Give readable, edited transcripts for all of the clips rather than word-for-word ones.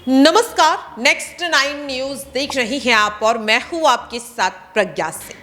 नमस्कार, next 9 news देख रही हैं आप और मैं हूं आपके साथ प्रज्ञा सिंह।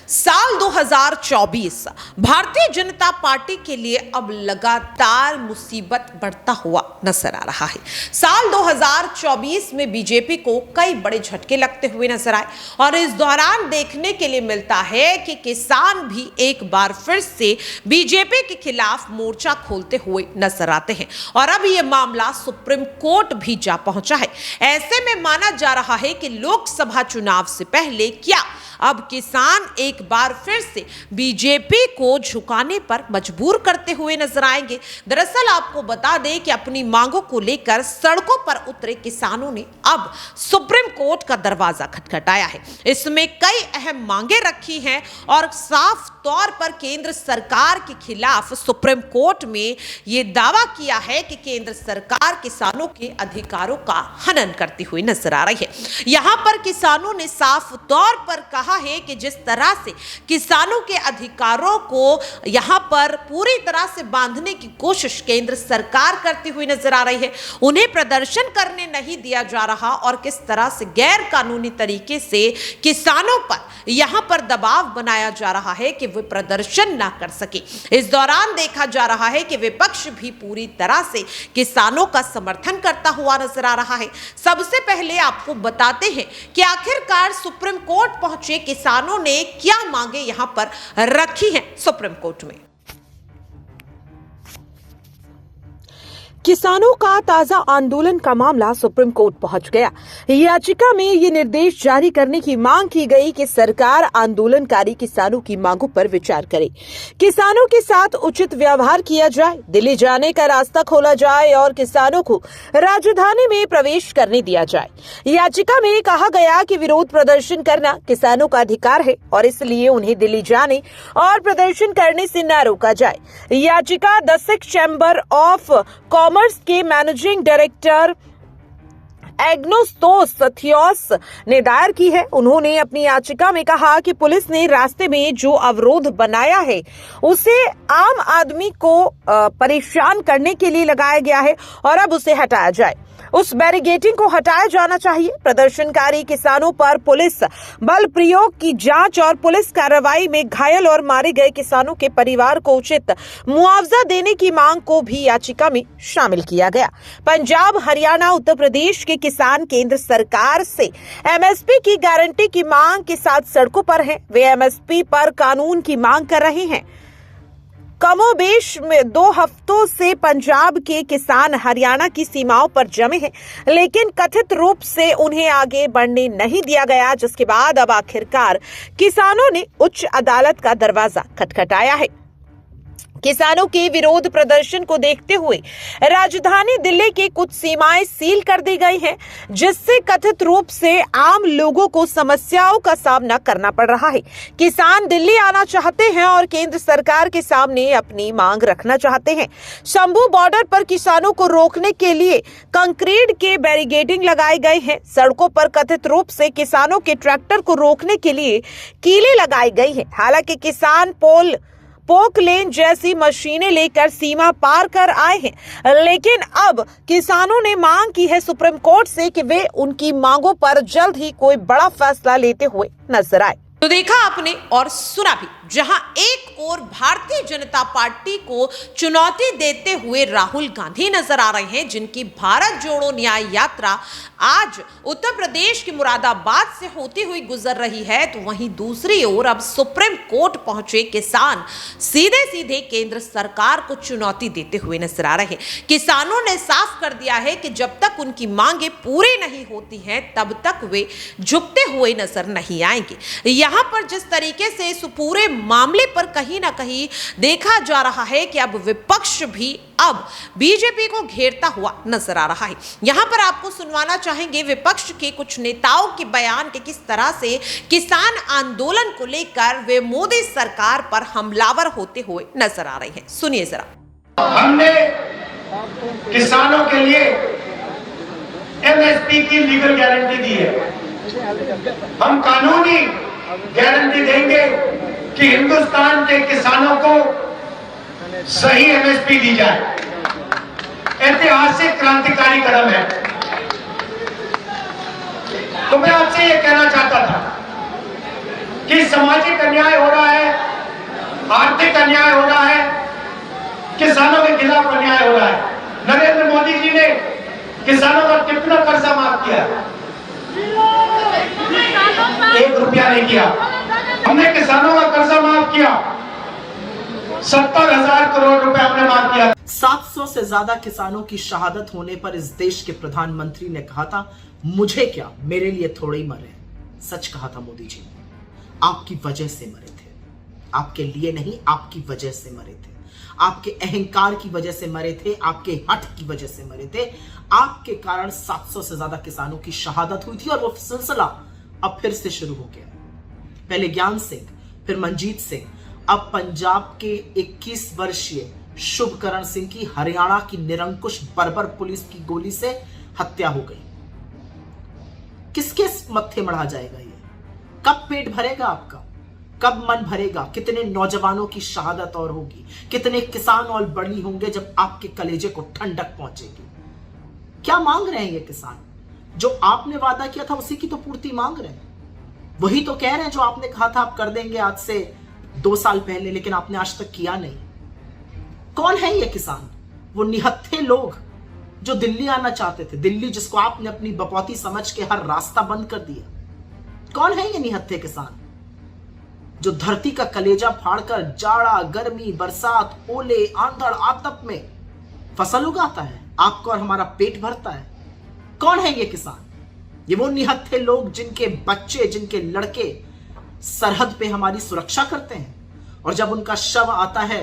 साल 2024 भारतीय जनता पार्टी के लिए अब लगातार मुसीबत बढ़ता हुआ नजर आ रहा है। साल 2024 में बीजेपी को कई बड़े झटके लगते हुए नजर आए और इस दौरान देखने के लिए मिलता है कि किसान भी एक बार फिर से बीजेपी के खिलाफ मोर्चा खोलते हुए नजर आते हैं और अब यह मामला सुप्रीम कोर्ट भी जा पहुंचा है। ऐसे में माना जा रहा है कि लोकसभा चुनाव से पहले क्या अब किसान एक बार फिर से बीजेपी को झुकाने पर मजबूर करते हुए नजर आएंगे। दरअसल आपको बता दें कि अपनी मांगों को लेकर सड़कों पर उतरे किसानों ने अब सुप्रीम कोर्ट का दरवाजा खटखटाया है। इसमें कई अहम मांगे रखी हैं और साफ तौर पर केंद्र सरकार के खिलाफ सुप्रीम कोर्ट में यह दावा किया है कि केंद्र सरकार किसानों के अधिकारों का हनन करती हुई नजर आ रही है। यहां पर किसानों ने साफ तौर पर कहा है कि जिस तरह से किसानों के अधिकारों को यहां पर पूरी तरह से बांधने की कोशिश केंद्र सरकार करती हुई नजर आ रही है, उन्हें प्रदर्शन करने नहीं दिया जा रहा और किस तरह से गैर कानूनी तरीके से किसानों पर यहां पर दबाव बनाया जा रहा है कि वे प्रदर्शन ना कर सके। इस दौरान देखा जा रहा है कि विपक्ष भी पूरी तरह से किसानों का समर्थन करता हुआ नजर आ रहा है। सबसे पहले आपको बताते हैं कि आखिरकार सुप्रीम कोर्ट पहुंचे किसानों ने क्या मांगे यहां पर रखी हैं सुप्रीम कोर्ट में। किसानों का ताजा आंदोलन का मामला सुप्रीम कोर्ट पहुंच गया। याचिका में ये निर्देश जारी करने की मांग की गई कि सरकार आंदोलनकारी किसानों की मांगों पर विचार करे, किसानों के साथ उचित व्यवहार किया जाए, दिल्ली जाने का रास्ता खोला जाए और किसानों को राजधानी में प्रवेश करने दिया जाए। याचिका में कहा गया कि विरोध प्रदर्शन करना किसानों का अधिकार है और इसलिए उन्हें दिल्ली जाने और प्रदर्शन करने से न रोका जाए। याचिका the six chamber of commerce के मैनेजिंग डायरेक्टर एग्नोस्टोस थियोस ने दायर की है। उन्होंने अपनी याचिका में कहा कि पुलिस ने रास्ते में जो अवरोध बनाया है उसे आम आदमी को परेशान करने के लिए लगाया गया है और अब उसे हटाया जाए। उस बैरिकेडिंग को हटाया जाना चाहिए। प्रदर्शनकारी किसानों पर पुलिस बल प्रयोग की जांच और पुलिस कार्रवाई में घायल और मारे गए किसानों के परिवार को उचित मुआवजा देने की मांग को भी याचिका में शामिल किया गया। पंजाब, हरियाणा, उत्तर प्रदेश के किसान केंद्र सरकार से एमएसपी की गारंटी की मांग के साथ सड़कों पर हैं। वे एमएसपी पर कानून की मांग कर रहे हैं। कमोबेश में 2 हफ्तों से पंजाब के किसान हरियाणा की सीमाओं पर जमे हैं, लेकिन कथित रूप से उन्हें आगे बढ़ने नहीं दिया गया, जिसके बाद अब आखिरकार किसानों ने उच्च अदालत का दरवाजा खटखटाया है। किसानों के विरोध प्रदर्शन को देखते हुए राजधानी दिल्ली की कुछ सीमाएं सील कर दी गई हैं, जिससे कथित रूप से आम लोगों को समस्याओं का सामना करना पड़ रहा है। किसान दिल्ली आना चाहते हैं और केंद्र सरकार के सामने अपनी मांग रखना चाहते हैं। शंभू बॉर्डर पर किसानों को रोकने के लिए कंक्रीट के बैरिकेडिंग लगाए गए हैं। सड़कों पर कथित रूप से किसानों के ट्रैक्टर को रोकने के लिए कीलें लगाई गई हैं। हालांकि किसान पोक लेन जैसी मशीनें लेकर सीमा पार कर आए हैं, लेकिन अब किसानों ने मांग की है सुप्रीम कोर्ट से कि वे उनकी मांगों पर जल्द ही कोई बड़ा फैसला लेते हुए नजर आए। तो देखा आपने और सुना भी, जहां एक ओर भारतीय जनता पार्टी को चुनौती देते हुए राहुल गांधी नजर आ रहे हैं, जिनकी भारत जोड़ो न्याय यात्रा आज उत्तर प्रदेश के मुरादाबाद से होती हुई गुजर रही है, तो वहीं दूसरी ओर अब सुप्रीम कोर्ट पहुंचे किसान सीधे सीधे केंद्र सरकार को चुनौती देते हुए नजर आ रहे हैं। किसानों ने साफ कर दिया है कि जब तक उनकी मांगे पूरी नहीं होती हैं तब तक वे झुकते हुए नजर नहीं आएंगे। यहां पर जिस तरीके से इस पूरे मामले पर कहीं ना कहीं देखा जा रहा है कि अब विपक्ष भी अब बीजेपी को घेरता हुआ नजर आ रहा है। यहां पर आपको सुनवाना चाहेंगे विपक्ष के कुछ नेताओं के बयान के किस तरह से किसान आंदोलन को लेकर वे मोदी सरकार पर हमलावर होते हुए नजर आ रहे हैं। सुनिए जरा। हमने किसानों के लिए एमएसपी की लीगल गारंटी दी है। हम कानूनी गारंटी देंगे कि हिंदुस्तान के किसानों को सही एमएसपी दी जाए। ऐतिहासिक क्रांतिकारी कदम है। आर्थिक अन्याय हो रहा है, किसानों के खिलाफ अन्याय हो रहा है। नरेंद्र मोदी जी ने किसानों का कितना कर्जा माफ किया? 1 रुपया नहीं किया। हमने किसानों का कर्जा माफ किया, 70,000 करोड़ रुपए हमने माफ किया। 700 से ज्यादा किसानों की शहादत होने पर इस देश के प्रधानमंत्री ने कहा था, मुझे क्या, मेरे लिए थोड़े ही मरे। सच कहा था मोदी जी ने, आपकी वजह से मरे थे, आपके लिए नहीं, आपकी वजह से मरे थे, आपके अहंकार की वजह से मरे थे, आपके हठ की वजह से मरे थे। आपके कारण 700 से ज्यादा किसानों की शहादत हुई थी और वो सिलसिला अब फिर से शुरू हो गया। पहले ज्ञान सिंह, फिर मनजीत सिंह, अब पंजाब के 21 वर्षीय शुभकरण सिंह की हरियाणा की निरंकुश बर्बर पुलिस की गोली से हत्या हो गई। किसके मत्थे मढ़ा जाएगा ये? कब पेट भरेगा आपका? कब मन भरेगा? कितने नौजवानों की शहादत और होगी, कितने किसान और बड़ी होंगे जब आपके कलेजे को ठंडक पहुंचेगी। क्या मांग रहे हैं ये किसान? जो आपने वादा किया था उसी की तो पूर्ति मांग रहे हैं। वही तो कह रहे हैं जो आपने कहा था आप कर देंगे आज से 2 साल पहले, लेकिन आपने आज तक किया नहीं। कौन है ये किसान? वो निहत्थे लोग जो दिल्ली आना चाहते थे, दिल्ली जिसको आपने अपनी बपौती समझ के हर रास्ता बंद कर दिया। कौन है ये निहत्थे किसान जो धरती का कलेजा फाड़कर जाड़ा, गर्मी, बरसात, ओले, आंधड़, आतप में फसल उगाता है, आपका और हमारा पेट भरता है? कौन है ये किसान? ये वो निहत्थे लोग जिनके बच्चे, जिनके लड़के सरहद पे हमारी सुरक्षा करते हैं और जब उनका शव आता है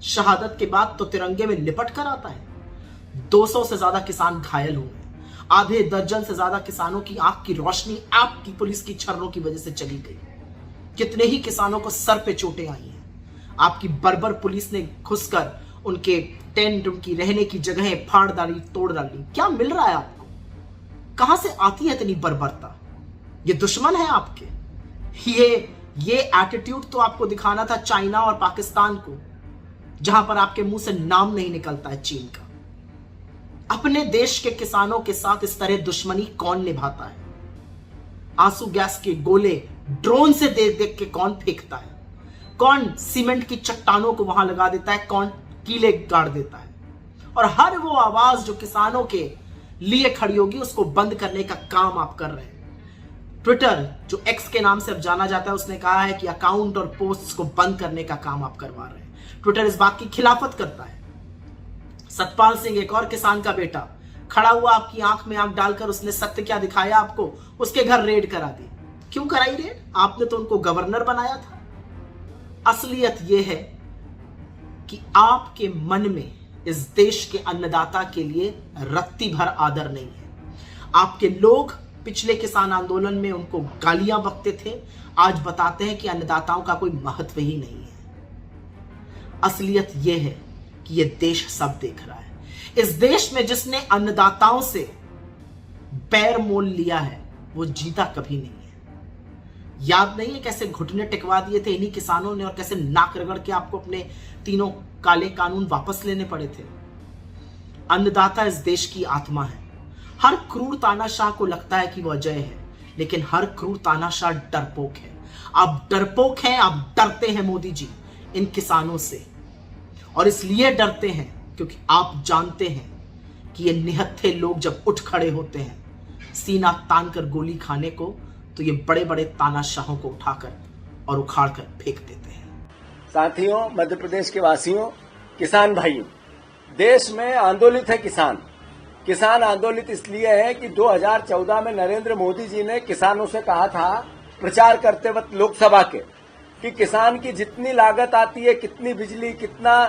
शहादत के बाद तो तिरंगे में लिपट कर आता है। 200 से ज्यादा किसान घायल हुए, आधे दर्जन से ज्यादा किसानों की आंख की रोशनी आपकी पुलिस की छर्रों की वजह से चली गई। कितने ही किसानों को सर पे चोटें आई हैं। आपकी बर्बर पुलिस ने घुसकर उनके टेंट, उनकी रहने की जगहें फाड़ डाली, तोड़ डाली। क्या मिल रहा है आपको? कहां से आती है इतनी बर्बरता? ये दुश्मन है आपके। ये एटीट्यूड तो आपको दिखाना था चाइना और पाकिस्तान को, जहां पर आपके मुंह से नाम नहीं निकलता है चीन का। अपने देश के किसानों के साथ इस तरह दुश्मनी कौन निभाता है? आंसू गैस के गोले ड्रोन से देख देख के कौन फेंकता है? कौन सीमेंट की चट्टानों को वहां लगा देता है? कौन कीले गाड़ देता है? और हर वो आवाज जो किसानों के लिए खड़ी होगी उसको बंद करने का काम आप कर रहे हैं। ट्विटर, जो एक्स के नाम से अब जाना जाता है, उसने कहा है कि अकाउंट और पोस्ट को बंद करने का काम आप करवा रहे हैं। ट्विटर इस बात की खिलाफत करता है। सतपाल सिंह, एक और किसान का बेटा, खड़ा हुआ आपकी आंख में आंख डालकर उसने सत्य क्या दिखाया आपको? उसके घर रेड करा दी। क्यों कराई रेड? आपने तो उनको गवर्नर बनाया था। असलियत यह है कि आपके मन में इस देश के अन्नदाता के लिए रत्ती भर आदर नहीं है। आपके लोग पिछले किसान आंदोलन में उनको गालियां बकते थे, आज बताते हैं कि अन्नदाताओं का कोई महत्व ही नहीं है। असलियत यह है कि यह देश सब देख रहा है। इस देश में जिसने अन्नदाताओं से पैर मोल लिया है वो जीता कभी नहीं है। याद नहीं है कैसे घुटने टिकवा दिए थे इन्हीं किसानों ने और कैसे नाक रगड़ के आपको अपने 3 काले कानून वापस लेने पड़े थे। अन्नदाता इस देश की आत्मा है। हर क्रूर तानाशाह को लगता है कि वो अजय है, लेकिन हर क्रूर तानाशाह डरपोक है। आप डरपोक हैं, आप डरते हैं मोदी जी इन किसानों से, और इसलिए डरते हैं क्योंकि आप जानते हैं कि ये निहत्थे लोग जब उठ खड़े होते हैं सीना तान कर गोली खाने को, तो ये बड़े बड़े तानाशाहों को उठाकर और उखाड़ कर फेंक देते हैं। साथियों, मध्य प्रदेश के वासियों, किसान भाइयों, देश में आंदोलित है किसान। किसान आंदोलित इसलिए है कि 2014 में नरेंद्र मोदी जी ने किसानों से कहा था, प्रचार करते वक्त लोकसभा के, कि किसान की जितनी लागत आती है, कितनी बिजली, कितना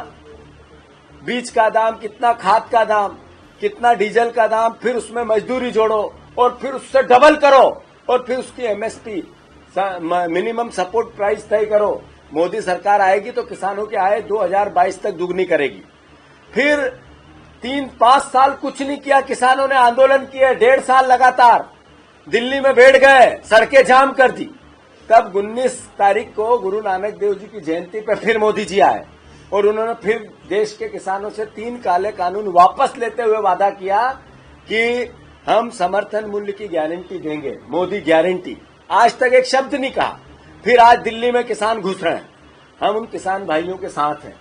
बीज का दाम, कितना खाद का दाम, कितना डीजल का दाम, फिर उसमें मजदूरी जोड़ो और फिर उससे डबल करो और फिर उसकी एमएसपी मिनिमम सपोर्ट प्राइस तय करो। मोदी सरकार आएगी तो किसानों की आय 2022 तक दुगनी करेगी। फिर 3-5 साल कुछ नहीं किया, किसानों ने आंदोलन किए, 1.5 साल लगातार दिल्ली में बैठ गए, सड़कें जाम कर दी। तब 19 तारीख को गुरु नानक देव जी की जयंती पर फिर मोदी जी आए और उन्होंने फिर देश के किसानों से 3 काले कानून वापस लेते हुए वादा किया कि हम समर्थन मूल्य की गारंटी देंगे, मोदी गारंटी। आज तक एक शब्द नहीं कहा। फिर आज दिल्ली में किसान घुस रहे हैं हम उन किसान भाइयों के साथ हैं।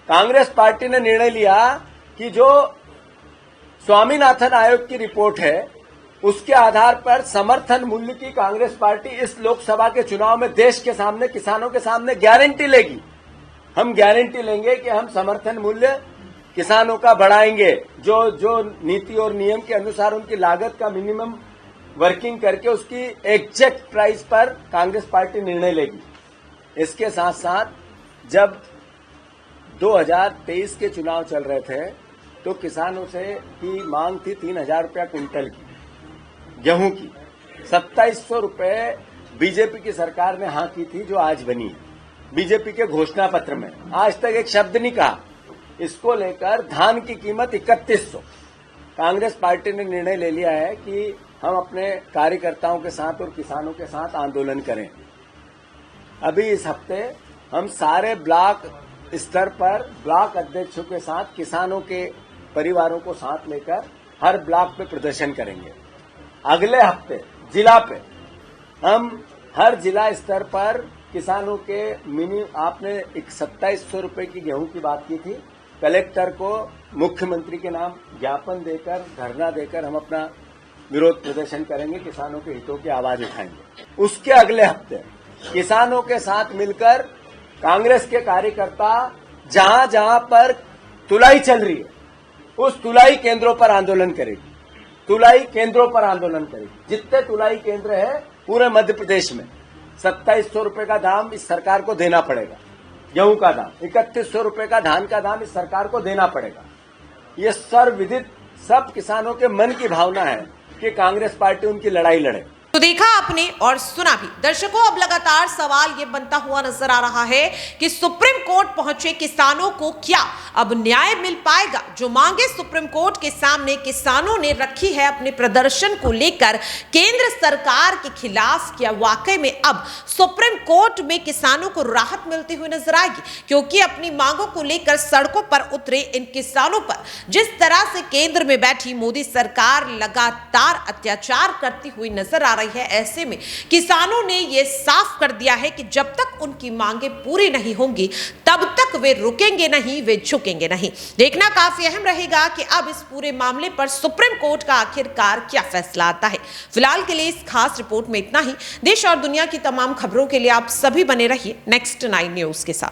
कांग्रेस पार्टी ने निर्णय लिया कि जो स्वामीनाथन आयोग की रिपोर्ट है उसके आधार पर समर्थन मूल्य की कांग्रेस पार्टी इस लोकसभा के चुनाव में देश के सामने, किसानों के सामने गारंटी लेगी। हम गारंटी लेंगे कि हम समर्थन मूल्य किसानों का बढ़ाएंगे, जो नीति और नियम के अनुसार उनकी लागत का मिनिमम वर्किंग करके उसकी एग्जैक्ट प्राइस पर कांग्रेस पार्टी निर्णय लेगी। इसके साथ साथ जब 2023 के चुनाव चल रहे थे तो किसानों से की मांग थी 3,000 रुपया क्विंटल की गेहूं की। 2700 रुपये बीजेपी की सरकार ने हाँ की थी, जो आज बनी है बीजेपी के घोषणा पत्र में। आज तक एक शब्द नहीं कहा। इसको लेकर धान की कीमत 3100। कांग्रेस पार्टी ने निर्णय ले लिया है कि हम अपने कार्यकर्ताओं के साथ और किसानों के साथ आंदोलन करें। अभी इस हफ्ते हम सारे ब्लॉक स्तर पर ब्लॉक अध्यक्षों के साथ किसानों के परिवारों को साथ लेकर हर ब्लॉक पे प्रदर्शन करेंगे। अगले हफ्ते जिला पे हम हर जिला स्तर पर किसानों के आपने एक 2700 रुपए की गेहूं की बात की थी। कलेक्टर को मुख्यमंत्री के नाम ज्ञापन देकर, धरना देकर हम अपना विरोध प्रदर्शन करेंगे, किसानों के हितों की आवाज उठाएंगे। उसके अगले हफ्ते किसानों के साथ मिलकर कांग्रेस के कार्यकर्ता जहां जहां पर तुलाई चल रही है उस तुलाई केंद्रों पर आंदोलन करेगी। तुलाई केंद्रों पर आंदोलन करेगी। जितने तुलाई केंद्र है पूरे मध्य प्रदेश में 2700 रुपए का दाम इस सरकार को देना पड़ेगा। गेहूं का दाम 3100 रुपए का, धान का दाम इस सरकार को देना पड़ेगा। ये सर्वविदित सब किसानों के मन की भावना है कि कांग्रेस पार्टी उनकी लड़ाई लड़े। तो देखा आपने और सुना भी। दर्शकों, अब लगातार सवाल ये बनता हुआ नजर आ रहा है कि सुप्रीम कोर्ट पहुंचे किसानों को क्या अब न्याय मिल पाएगा? जो मांगे सुप्रीम कोर्ट के सामने किसानों ने रखी है अपने प्रदर्शन को लेकर केंद्र सरकार के खिलाफ, क्या वाकई में अब सुप्रीम कोर्ट में किसानों को राहत मिलती हुई नजर आएगी? क्योंकि अपनी मांगों को लेकर सड़कों पर उतरे इन किसानों पर जिस तरह से केंद्र में बैठी मोदी सरकार लगातार अत्याचार करती हुई नजर आ रही है, ऐसे में किसानों ने यह साफ कर दिया है कि जब तक उनकी मांगे पूरी नहीं होंगी तब तक वे रुकेंगे नहीं, वे झुकेंगे नहीं। देखना काफी अहम रहेगा कि अब इस पूरे मामले पर सुप्रीम कोर्ट का आखिरकार क्या फैसला आता है। फिलहाल के लिए इस खास रिपोर्ट में इतना ही। देश और दुनिया की तमाम खबरों के लिए आप सभी बने रहिए नेक्स्ट 9 न्यूज के साथ।